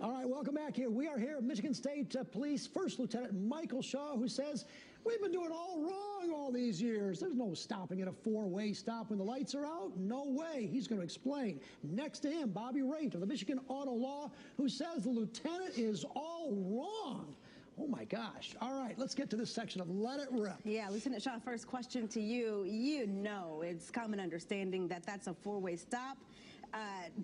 All right, welcome back here. We are here at Michigan State Police First Lieutenant Michael Shaw, who says, we've been doing all wrong all these years. There's no stopping at a four-way stop when the lights are out. No way. He's going to explain. Next to him, Bobby Raitt of the Michigan Auto Law, who says the lieutenant is all wrong. Oh, my gosh. All right, let's get to this section of Let It Rip. Yeah, Lieutenant Shaw, first question to you. You know it's common understanding that that's a four-way stop.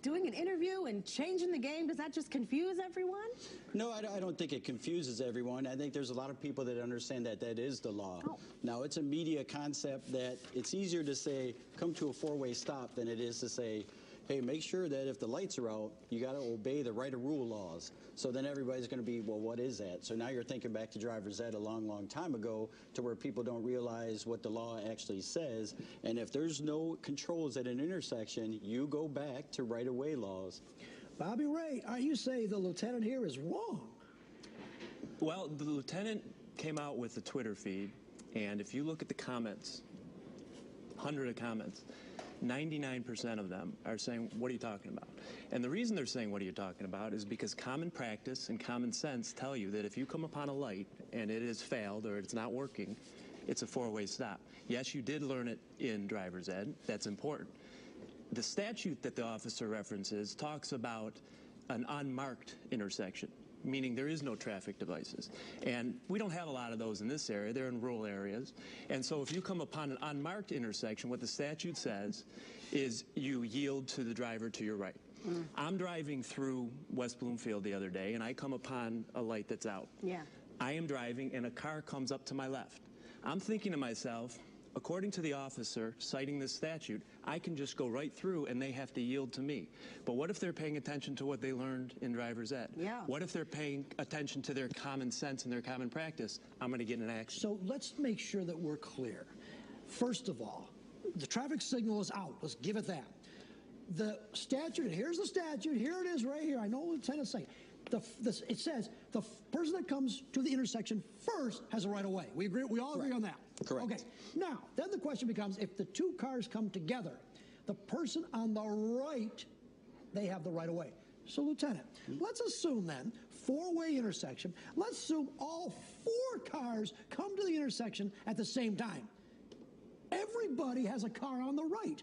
Doing an interview and changing the game, does that just confuse everyone? No, I don't think it confuses everyone. I think there's a lot of people that understand that that is the law. Oh. Now, it's a media concept that it's easier to say, come to a four-way stop than it is to say, hey, make sure that if the lights are out, you got to obey the right of rule laws. So then everybody's going to be, well, what is that? So now you're thinking back to driver's ed a long, long time ago to where people don't realize what the law actually says. And if there's no controls at an intersection, you go back to right-of-way laws. Bobby Raitt, you say the lieutenant here is wrong. Well, the lieutenant came out with a Twitter feed, and if you look at the comments, 100 of comments, 99% of them are saying, what are you talking about? And the reason they're saying, what are you talking about, is because common practice and common sense tell you that if you come upon a light and it has failed or it's not working, it's a four-way stop. Yes, you did learn it in driver's ed. That's important. The statute that the officer references talks about an unmarked intersection, meaning there is no traffic devices. And we don't have a lot of those in this area. They're in rural areas. And so if you come upon an unmarked intersection, what the statute says is you yield to the driver to your right. I'm driving through West Bloomfield the other day, and I come upon a light that's out. Yeah. I am driving, and a car comes up to my left. I'm thinking to myself, according to the officer citing this statute, I can just go right through and they have to yield to me. But what if they're paying attention to what they learned in driver's ed? Yeah. What if they're paying attention to their common sense and their common practice? I'm going to get in an accident. So let's make sure that we're clear. First of all, the traffic signal is out. Let's give it that. The statute, here's the statute. Here it is right here. I know what the lieutenant's saying. It says the person that comes to the intersection first has a right of way. We agree. We all agree on that. Correct. Okay. Now, then the question becomes, if the two cars come together, the person on the right, they have the right of way. So, Lieutenant, let's assume then, four-way intersection. Let's assume all four cars come to the intersection at the same time. Everybody has a car on the right.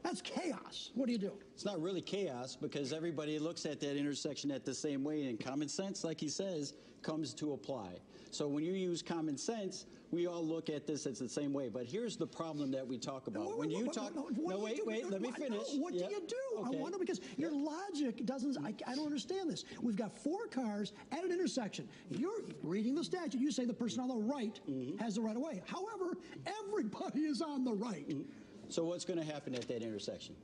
That's chaos. What do you do? It's not really chaos because everybody looks at that intersection at the same way, and common sense, like he says, comes to apply. So when you use common sense, we all look at this as the same way. But here's the problem that we talk about. When you talk, wait, let me finish. What do you do? Okay. I wonder, because your logic doesn't, I don't understand this. We've got four cars at an intersection. You're reading the statute. You say the person on the right has the right of way. However, everybody is on the right. So what's going to happen at that intersection?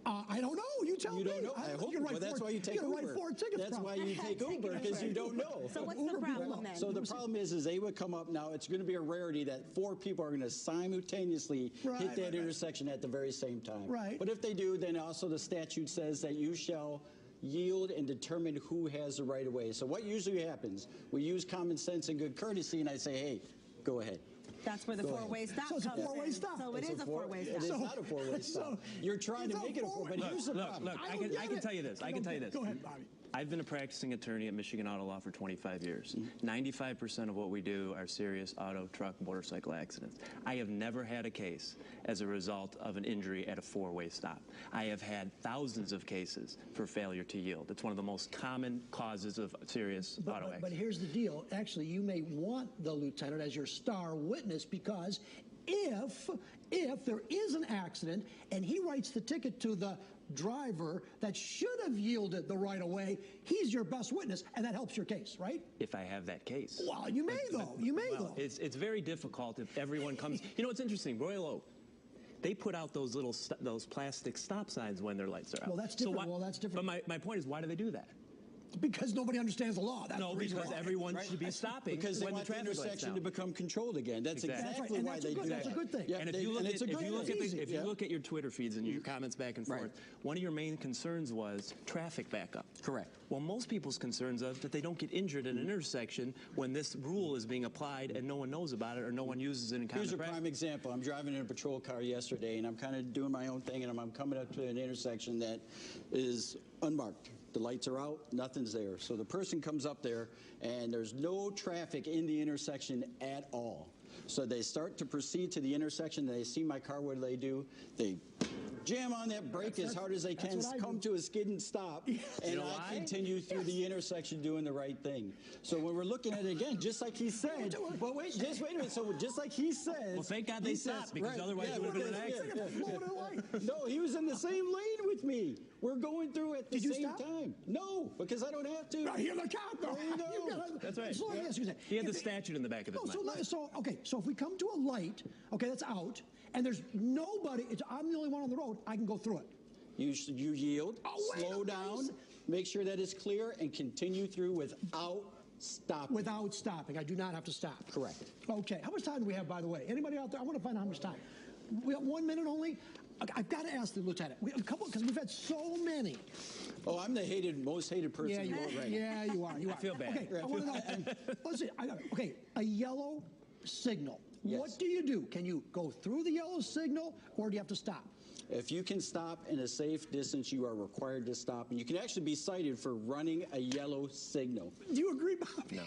I don't know. You tell me. You don't know? I hope. Well, that's why you take Uber. Write 4 tickets. That's why you take Uber, because you don't know. So what's the problem then? So the problem is they would come up. Now, it's going to be a rarity that four people are going to simultaneously hit that intersection at the very same time. Right. But if they do, then also the statute says that you shall yield and determine who has the right of way. So what usually happens, we use common sense and good courtesy, and I say, hey, go ahead. That's where the four-way stop comes in. So it's a four-way stop. So it is a four-way stop. It is not a four-way stop. You're trying to make it a four-way. But here's the problem. Look, I can tell you this. I can tell you this. Go ahead, Bobby. I've been a practicing attorney at Michigan Auto Law for 25 years. 95% of what we do are serious auto, truck, motorcycle accidents. I have never had a case as a result of an injury at a four-way stop. I have had thousands of cases for failure to yield. It's one of the most common causes of serious auto accidents. But here's the deal. Actually, you may want the lieutenant as your star witness, because if there is an accident and he writes the ticket to the driver that should have yielded the right of way, he's your best witness, and that helps your case, right? If I have that case. Well, you may, though. You may, though. It's very difficult if everyone comes. You know, it's interesting. Royal Oak, they put out those little those plastic stop signs when their lights are out. Well, that's different. So that's different. But my point is, why do they do that? Because nobody understands the law. That's no, because everyone should be stopping because they when want the traffic intersection to become controlled again. That's exactly why they do that. That's a good thing. Yeah, and if you look at your Twitter feeds and your comments back and forth, one of your main concerns was traffic backup. Correct. Well, most people's concerns are that they don't get injured at an intersection when this rule is being applied and no one knows about it or no one uses it in common practice. Here's a prime example. I'm driving in a patrol car yesterday, and I'm kind of doing my own thing, and I'm coming up to an intersection that is unmarked. the lights are out, nothing's there. So the person comes up there, and there's no traffic in the intersection at all. So they start to proceed to the intersection. They see my car. What do? They jam on that brake as hard as they can, come to a skidding stop, and I continue through the intersection doing the right thing. So when we're looking at it again, just like he said, but wait, just wait a minute. So just like he says, well, thank God they stopped, because otherwise it would have been an accident. No, he was in the same lane with me. We're going through at the same time. No, because I don't have to. I hear the cop, though. There you go. That's right. So let me ask you this. He had the statute in the back of his mind. So if we come to a light, okay, that's out, and there's nobody, I'm the only one on the road, I can go through it. You yield, slow down, make sure that it's clear, and continue through without stopping. Without stopping. I do not have to stop. Correct. Okay. How much time do we have, by the way? Anybody out there? I want to find out how much time. We got 1 minute only. I've got to ask the lieutenant. We have a couple, because we've had so many. Oh, I'm the most hated person. Yeah, you are. Yeah, you are. I feel bad. Okay, I want to know. Let's see. Okay, a yellow signal. Yes. What do you do? Can you go through the yellow signal, or do you have to stop? If you can stop in a safe distance, you are required to stop. And you can actually be cited for running a yellow signal. Do you agree, Bob? No.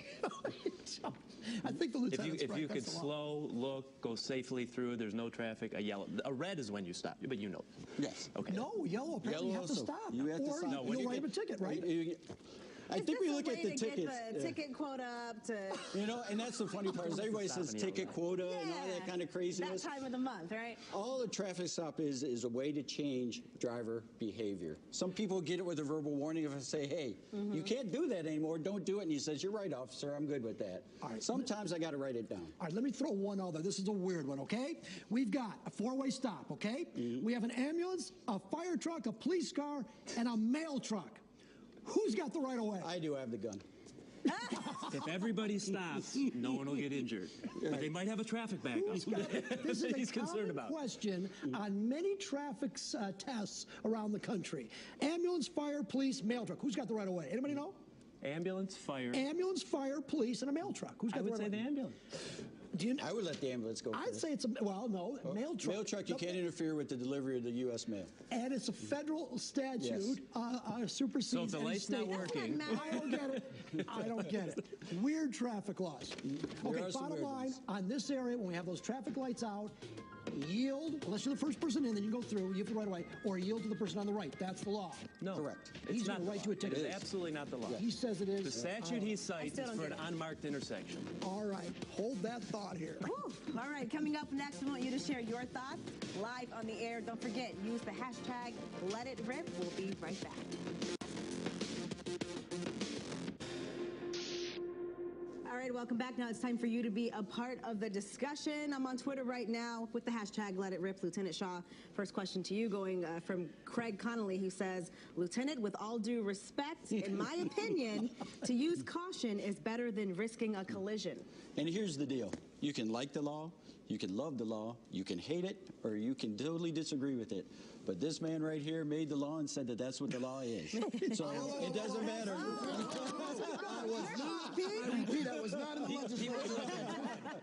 I think the lieutenant's If right. you That's could the law. slow, look, go safely through, there's no traffic, a red is when you stop, but you know. Yes. Okay. No, yellow. Apparently you have to also. stop. You have to or stop. No, you'll write him a ticket, right? I think we look at the Is tickets. this a way to get the ticket quota up to... You know, and that's the funny part is everybody says ticket quota and all that kind of craziness. That time of the month, right? All a traffic stop is a way to change driver behavior. Some people get it with a verbal warning. If I say, hey, you can't do that anymore, don't do it. And he says, you're right, officer, I'm good with that. All right. Sometimes I got to write it down. All right, let me throw one other. This is a weird one, okay? We've got a four-way stop, okay? We have an ambulance, a fire truck, a police car, and a mail truck. Who's got the right of way? I do have the gun. If everybody stops, no one will get injured. But they might have a traffic backup. This is He's a concerned common about. question on many traffic tests around the country. Ambulance, fire, police, mail truck. Who's got the right of way? Anybody know? Ambulance, fire. Ambulance, fire, police, and a mail truck. Who's got I the would right say of the way? ambulance. Do you know? I would let the ambulance go I'd first. say it's a, well, no, mail truck. Mail truck, you can't interfere with the delivery of the U.S. mail. And it's a federal statute, supersedes So if the any light's state. not working. I don't get it. I don't get it. Weird traffic laws. Okay, are some bottom weird line, ones. on this area, when we have those traffic lights out, yield, unless you're the first person in, then you can go through, you have the right of way, or yield to the person on the right. That's the law. No. Correct. He's It's going not to write the you a law. ticket. It is absolutely not the law. He says it is. The statute he cites still is don't for an get it. unmarked intersection. All right, hold that thought here. Whew. All right, coming up next, we want you to share your thoughts live on the air. Don't forget, use the hashtag #LetItRip. We'll be right back. All right, welcome back. Now it's time for you to be a part of the discussion. I'm on Twitter right now with the hashtag #LetItRip. Lieutenant Shaw, first question to you going from Craig Connolly, who says, Lieutenant, with all due respect, in my opinion, to use caution is better than risking a collision. And here's the deal. You can like the law, you can love the law, you can hate it, or you can totally disagree with it. But this man right here made the law and said that that's what the law is. So it doesn't matter. I repeat, I was not in the legislature.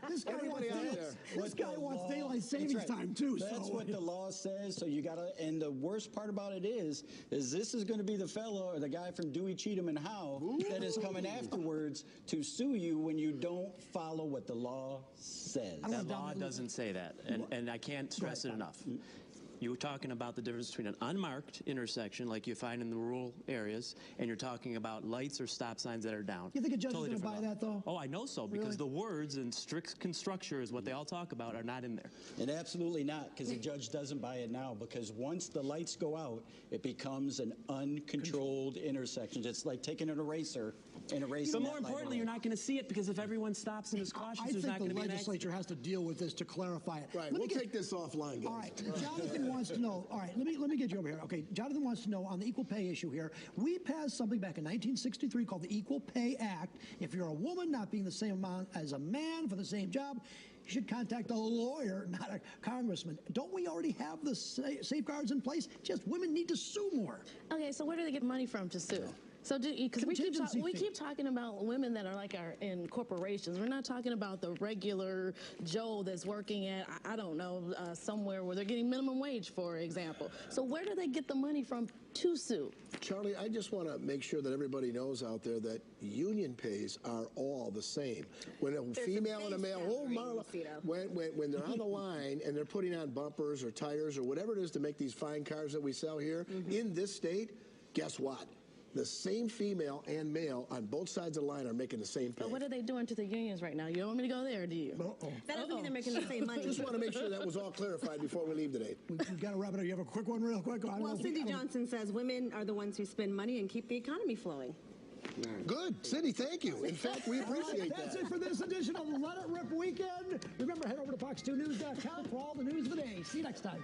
This guy wants daylight savings time, too. That's so. what the law says. So you got to, and the worst part about it is this is going to be the fellow or the guy from Dewey, Cheatham, and Howe that is coming afterwards to sue you when you don't follow what the law says. That law doesn't say that, and I can't stress it enough. You were talking about the difference between an unmarked intersection, like you find in the rural areas, and you're talking about lights or stop signs that are down. You think a judge Totally is going to different buy law. that, though? Oh, I know so, because the words and strict constructure is what they all talk about are not in there. And absolutely not, because the judge doesn't buy it now, because once the lights go out, it becomes an uncontrolled intersection. It's like taking an eraser and erasing But that more light importantly, away. you're not going to see it, because if everyone stops and is cautious, I there's think not the going to be an legislature has to deal with this to clarify it. Right, we'll take this offline, guys. All right, Jonathan wants to know. All right, let me get you over here. Okay, Jonathan wants to know on the equal pay issue here. We passed something back in 1963 called the Equal Pay Act. If you're a woman not being the same amount as a man for the same job, you should contact a lawyer, not a congressman. Don't we already have the safeguards in place? Just women need to sue more. Okay, so where do they get money from to sue? So, because we Contingency fee. keep talking about women that are in corporations. We're not talking about the regular Joe that's working at, I don't know, somewhere where they're getting minimum wage, for example. So where do they get the money from to sue? Charlie, I just want to make sure that everybody knows out there that union pays are all the same. When a female and a male, when they're on the line and they're putting on bumpers or tires or whatever it is to make these fine cars that we sell here in this state, guess what? The same female and male on both sides of the line are making the same pay. But what are they doing to the unions right now? You don't want me to go there, do you? That doesn't mean they're making the same money. Just want to make sure that was all clarified before we leave today. We've got to wrap it up. You have a quick one real quick? Well, Cindy Johnson says women are the ones who spend money and keep the economy flowing. Good. Cindy, thank you. In fact, we appreciate that. That's it for this edition of Let It Rip Weekend. Remember, head over to fox2news.com for all the news of the day. See you next time.